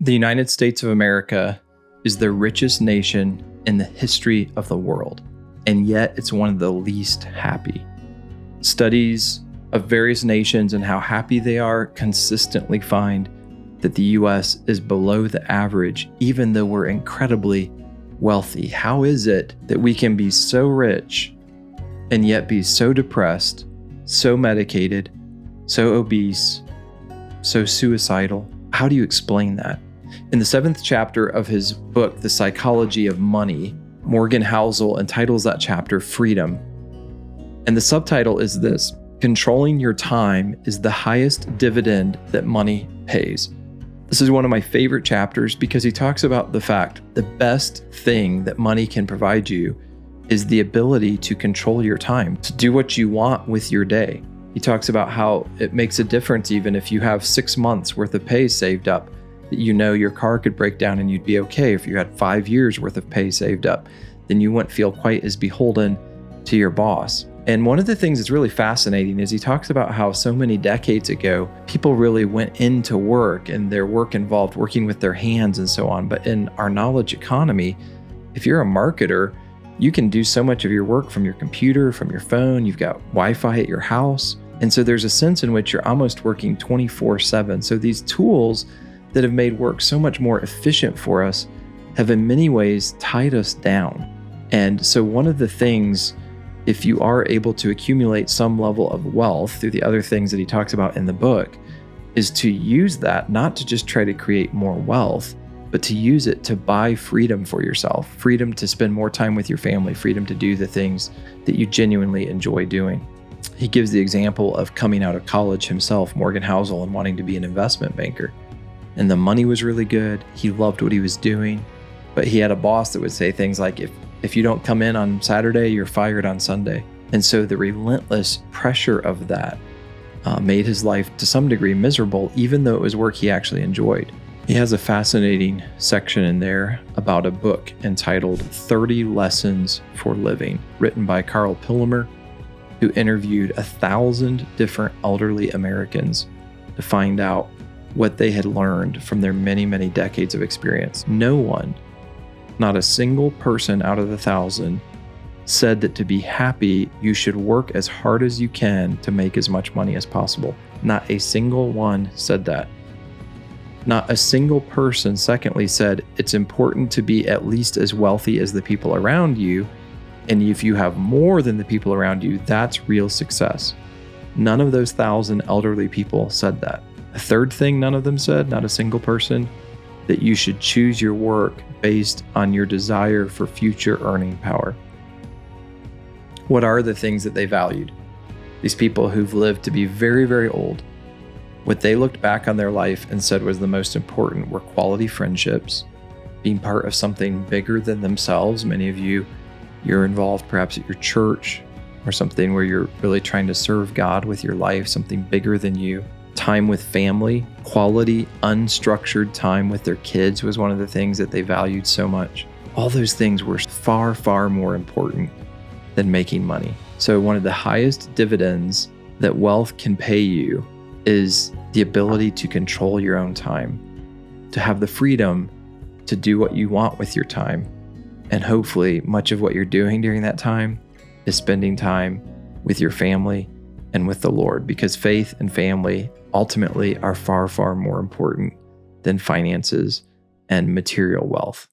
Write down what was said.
The United States of America is the richest nation in the history of the world, and yet it's one of the least happy. Studies of various nations and how happy they are consistently find that the US is below the average, even though we're incredibly wealthy. How is it that we can be so rich and yet be so depressed, so medicated, so obese, so suicidal? How do you explain that? In the 7th chapter of his book, The Psychology of Money, Morgan Housel entitles that chapter Freedom. And the subtitle is this: Controlling your time is the highest dividend that money pays. This is one of my favorite chapters because he talks about the fact the best thing that money can provide you is the ability to control your time, to do what you want with your day. He talks about how it makes a difference even if you have 6 months worth of pay saved up, that you know your car could break down and you'd be okay. If you had 5 years worth of pay saved up, then you wouldn't feel quite as beholden to your boss. And one of the things that's really fascinating is he talks about how so many decades ago, people really went into work and their work involved working with their hands and so on. But in our knowledge economy, if you're a marketer, you can do so much of your work from your computer, from your phone. You've got Wi-Fi at your house. And so there's a sense in which you're almost working 24/7. So these tools that have made work so much more efficient for us have in many ways tied us down. And so one of the things, if you are able to accumulate some level of wealth through the other things that he talks about in the book, is to use that not to just try to create more wealth, but to use it to buy freedom for yourself, freedom to spend more time with your family, freedom to do the things that you genuinely enjoy doing. He gives the example of coming out of college himself, Morgan Housel, and wanting to be an investment banker. And the money was really good. He loved what he was doing, but he had a boss that would say things like, if you don't come in on Saturday, you're fired on Sunday. And so the relentless pressure of that made his life to some degree miserable, even though it was work he actually enjoyed. He has a fascinating section in there about a book entitled 30 Lessons for Living, written by Carl Pillemer, who interviewed 1,000 different elderly Americans to find out what they had learned from their many, many decades of experience. No one, not a single person out of the 1,000, said that to be happy, you should work as hard as you can to make as much money as possible. Not a single one said that. Not a single person, secondly, said it's important to be at least as wealthy as the people around you. And if you have more than the people around you, that's real success. None of those 1,000 elderly people said that. A third thing none of them said, not a single person, that you should choose your work based on your desire for future earning power. What are the things that they valued? These people who've lived to be very, very old, what they looked back on their life and said was the most important were quality friendships, being part of something bigger than themselves. Many of you, you're involved perhaps at your church or something where you're really trying to serve God with your life, something bigger than you. Time with family, quality, unstructured time with their kids was one of the things that they valued so much. All those things were far, far more important than making money. So one of the highest dividends that wealth can pay you is the ability to control your own time, to have the freedom to do what you want with your time. And hopefully much of what you're doing during that time is spending time with your family and with the Lord, because faith and family ultimately are far, far more important than finances and material wealth.